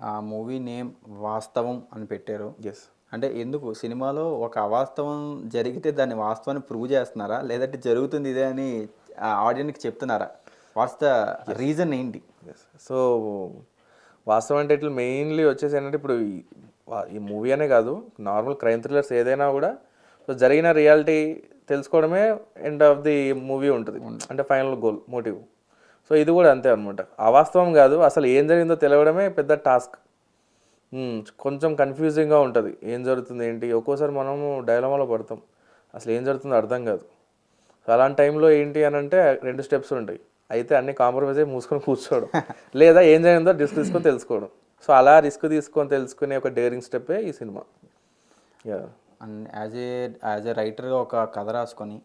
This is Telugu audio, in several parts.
ఆ మూవీ నేమ్ వాస్తవం అని పెట్టారు. ఎస్. అంటే ఎందుకు సినిమాలో ఒక అవాస్తవం జరిగితే దాన్ని వాస్తవాన్ని ప్రూవ్ చేస్తున్నారా, లేదంటే జరుగుతుంది ఇదే అని ఆడియన్స్కి చెప్తున్నారా? వాట్స్ ద రీజన్ ఏంటి? ఎస్. సో వాస్తవం అంటే ఇట్లా మెయిన్లీ వచ్చేసి ఏంటంటే ఇప్పుడు ఈ మూవీ అనే కాదు, నార్మల్ క్రైమ్ థ్రిల్లర్స్ ఏదైనా కూడా సో జరిగిన రియాలిటీ తెలుసుకోవడమే ఎండ్ ఆఫ్ ది మూవీ ఉంటుంది, అంటే ఫైనల్ గోల్ మోటివ్. సో ఇది కూడా అంతే అనమాట. అవాస్తవం కాదు, అసలు ఏం జరిగిందో తెలియడమే పెద్ద టాస్క్. కొంచెం కన్ఫ్యూజింగ్గా ఉంటుంది, ఏం జరుగుతుంది ఏంటి. ఒక్కోసారి మనము డైలమాలో పడతాం, అసలు ఏం జరుగుతుందో అర్థం కాదు. సో అలాంటి టైంలో ఏంటి అని అంటే 2 స్టెప్స్ ఉంటాయి. అయితే అన్ని కాంప్రమైజ్ అయ్యి మూసుకొని కూర్చోవడం, లేదా ఏం జరిగిందో రిస్క్ తీసుకొని తెలుసుకోవడం. సో అలా రిస్క్ తీసుకొని తెలుసుకునే ఒక డేరింగ్ స్టెప్పే ఈ cinema. Yeah. And as a రైటర్గా ఒక కథ రాసుకొని,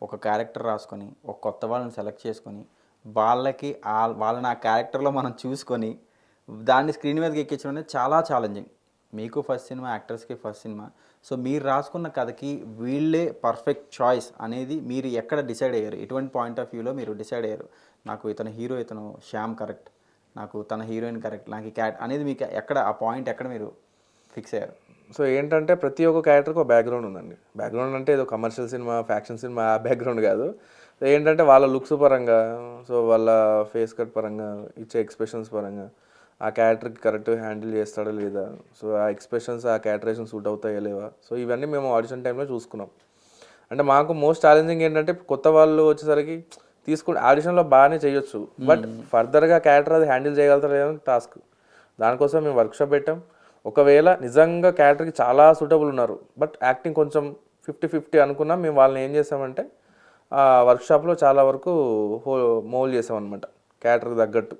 ఒక క్యారెక్టర్ రాసుకొని, ఒక కొత్త వాళ్ళని సెలెక్ట్ చేసుకొని, వాళ్ళని ఆ క్యారెక్టర్లో మనం చూసుకొని దాన్ని స్క్రీన్ మీదకి ఎక్కించడం అనేది చాలా ఛాలెంజింగ్. మీకు ఫస్ట్ సినిమా, యాక్టర్స్కి ఫస్ట్ సినిమా. సో మీరు రాసుకున్న కథకి వీళ్ళే పర్ఫెక్ట్ చాయిస్ అనేది మీరు ఎక్కడ డిసైడ్ అయ్యారు? ఎటువంటి పాయింట్ ఆఫ్ వ్యూలో మీరు డిసైడ్ అయ్యారు? నాకు ఇతను హీరో, ఇతను శ్యామ్ కరెక్ట్, నాకు తన హీరోయిన్ కరెక్ట్, నాకు ఈ క్యాట్ అనేది మీకు ఎక్కడ ఆ పాయింట్ ఎక్కడ మీరు ఫిక్స్ అయ్యారు? సో ఏంటంటే ప్రతి ఒక్క క్యారెక్టర్కి ఒక బ్యాక్గ్రౌండ్ ఉందండి. బ్యాక్గ్రౌండ్ అంటే ఏదో కమర్షియల్ సినిమా, ఫ్యాక్షన్ సినిమా ఆ బ్యాక్గ్రౌండ్ కాదు. సో ఏంటంటే వాళ్ళ లుక్స్ పరంగా, సో వాళ్ళ ఫేస్ కట్ పరంగా, ఇచ్చే ఎక్స్ప్రెషన్స్ పరంగా ఆ క్యారెక్టర్కి కరెక్ట్ హ్యాండిల్ చేస్తాడా లేదా, సో ఆ ఎక్స్ప్రెషన్స్ ఆ క్యారెక్టరేషన్ సూట్ అవుతాయా లేవా, సో ఇవన్నీ మేము ఆడిషన్ టైంలో చూసుకున్నాం. అంటే మాకు మోస్ట్ ఛాలెంజింగ్ ఏంటంటే కొత్త వాళ్ళు వచ్చేసరికి తీసుకుని ఆడిషన్లో బాగానే చేయొచ్చు, బట్ ఫర్దర్గా క్యారెక్టర్ అది హ్యాండిల్ చేయగలుగుతారు లేదని టాస్క్. దానికోసం మేము వర్క్షాప్ పెట్టాం. ఒకవేళ నిజంగా క్యారెక్టర్కి చాలా సూటబుల్ ఉన్నారు, బట్ యాక్టింగ్ కొంచెం 50-50 అనుకున్నాం, మేము వాళ్ళని ఏం చేసామంటే ఆ వర్క్షాప్లో చాలా వరకు మోల్డ్ చేసామన్నమాట క్యారెక్టర్కి తగ్గట్టు.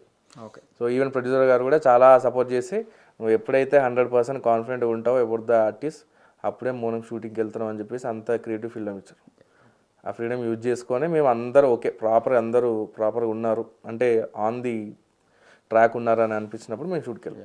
ఓకే. సో ఈవెన్ ప్రొడ్యూసర్ గారు కూడా చాలా సపోర్ట్ చేసి, నువ్వు ఎప్పుడైతే 100% కాన్ఫిడెంట్గా ఉంటావో అబౌట్ ద ఆర్టిస్ట్, అప్పుడే మనం షూటింగ్కి వెళ్తున్నాం అని చెప్పేసి అంత క్రియేటివ్ ఫ్రీడమ్ ఇచ్చారు. ఆ ఫ్రీడమ్ యూజ్ చేసుకొని మేము అందరూ ఓకే అందరూ ప్రాపర్గా ఉన్నారు అంటే ఆన్ ది ట్రాక్ ఉన్నారని అనిపించినప్పుడు మేము షూట్కి వెళ్ళాం.